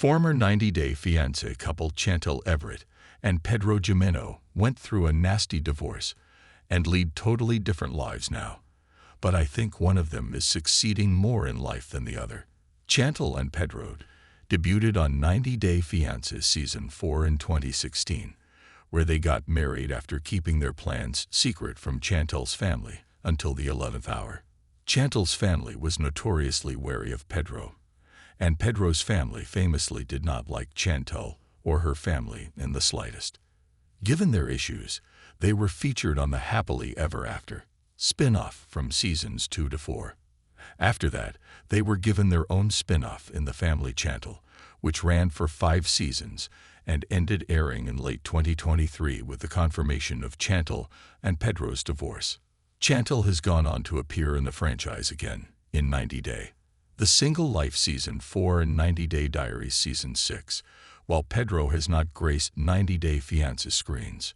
Former 90-day fiancé couple Chantel Everett and Pedro Jimeno went through a nasty divorce and lead totally different lives now. But I think one of them is succeeding more in life than the other. Chantel and Pedro debuted on 90 Day Fiancé Season 4 in 2016, where they got married after keeping their plans secret from Chantel's family until the 11th hour. Chantel's family was notoriously wary of Pedro, and Pedro's family famously did not like Chantel or her family in the slightest. Given their issues, they were featured on the Happily Ever After spin-off from seasons 2 to 4. After that, they were given their own spin-off in The Family Chantel, which ran for 5 seasons and ended airing in late 2023 with the confirmation of Chantel and Pedro's divorce. Chantel has gone on to appear in the franchise again in 90 Day, The Single Life Season 4 and 90 Day Diaries Season 6, while Pedro has not graced 90 Day Fiancé screens.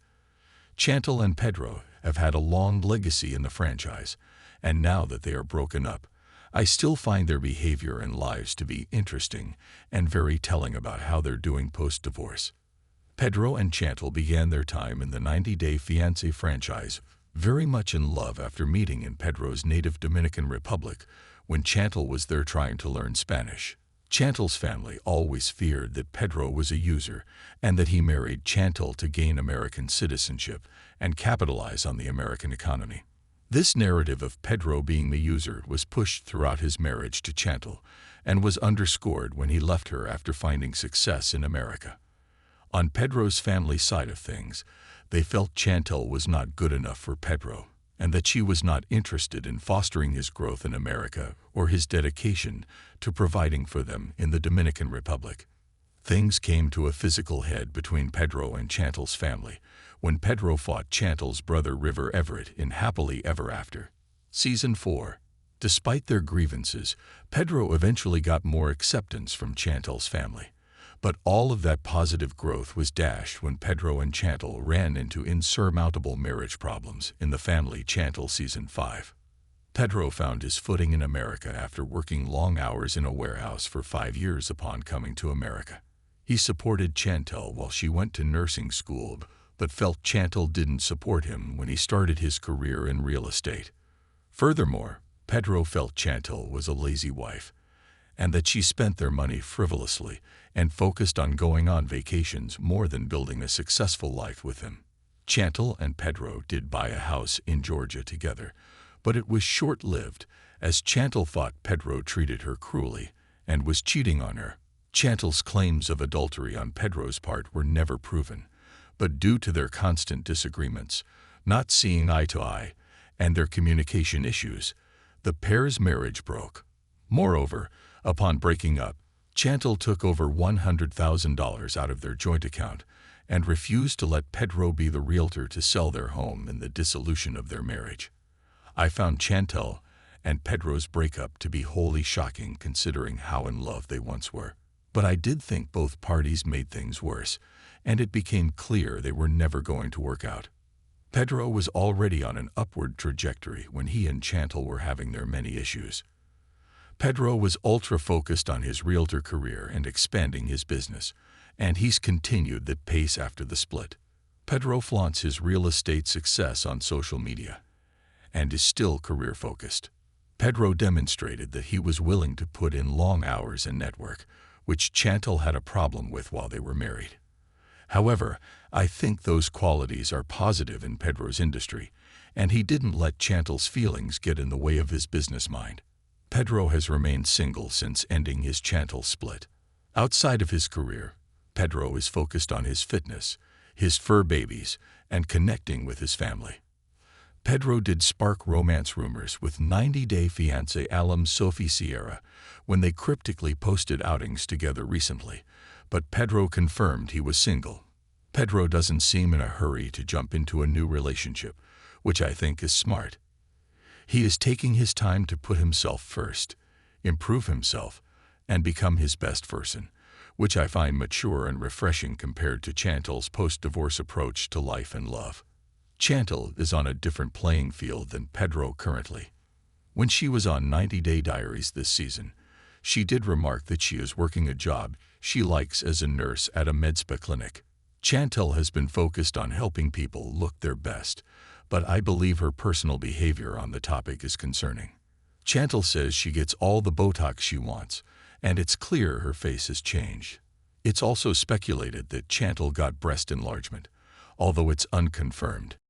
Chantel and Pedro have had a long legacy in the franchise, and now that they are broken up, I still find their behavior and lives to be interesting and very telling about how they're doing post-divorce. Pedro and Chantel began their time in the 90 Day Fiancé franchise very much in love after meeting in Pedro's native Dominican Republic when Chantel was there trying to learn Spanish. Chantel's family always feared that Pedro was a user and that he married Chantel to gain American citizenship and capitalize on the American economy. This narrative of Pedro being the user was pushed throughout his marriage to Chantel and was underscored when he left her after finding success in America. On Pedro's family side of things, they felt Chantel was not good enough for Pedro and that she was not interested in fostering his growth in America or his dedication to providing for them in the Dominican Republic. Things came to a physical head between Pedro and Chantel's family when Pedro fought Chantel's brother River Everett in Happily Ever After Season 4. Despite their grievances, Pedro eventually got more acceptance from Chantel's family. But all of that positive growth was dashed when Pedro and Chantel ran into insurmountable marriage problems in The Family Chantel Season 5. Pedro found his footing in America after working long hours in a warehouse for 5 years upon coming to America. He supported Chantel while she went to nursing school, but felt Chantel didn't support him when he started his career in real estate. Furthermore, Pedro felt Chantel was a lazy wife, and that she spent their money frivolously and focused on going on vacations more than building a successful life with him. Chantel and Pedro did buy a house in Georgia together, but it was short-lived as Chantel thought Pedro treated her cruelly and was cheating on her. Chantel's claims of adultery on Pedro's part were never proven, but due to their constant disagreements, not seeing eye to eye, and their communication issues, the pair's marriage broke. Moreover, upon breaking up, Chantel took over $100,000 out of their joint account and refused to let Pedro be the realtor to sell their home in the dissolution of their marriage. I found Chantel and Pedro's breakup to be wholly shocking considering how in love they once were. But I did think both parties made things worse, and it became clear they were never going to work out. Pedro was already on an upward trajectory when he and Chantel were having their many issues. Pedro was ultra-focused on his realtor career and expanding his business, and he's continued that pace after the split. Pedro flaunts his real estate success on social media and is still career-focused. Pedro demonstrated that he was willing to put in long hours and network, which Chantel had a problem with while they were married. However, I think those qualities are positive in Pedro's industry, and he didn't let Chantel's feelings get in the way of his business mind. Pedro has remained single since ending his Chantel split. Outside of his career, Pedro is focused on his fitness, his fur babies, and connecting with his family. Pedro did spark romance rumors with 90 Day Fiancé alum Sophie Sierra when they cryptically posted outings together recently, but Pedro confirmed he was single. Pedro doesn't seem in a hurry to jump into a new relationship, which I think is smart. He is taking his time to put himself first, improve himself, and become his best person, which I find mature and refreshing compared to Chantel's post-divorce approach to life and love. Chantel is on a different playing field than Pedro currently. When she was on 90 Day Diaries this season, She did remark that she is working a job she likes as a nurse at a med spa clinic. Chantel has been focused on helping people look their best, but I believe her personal behavior on the topic is concerning. Chantel says she gets all the Botox she wants, and it's clear her face has changed. It's also speculated that Chantel got breast enlargement, although it's unconfirmed.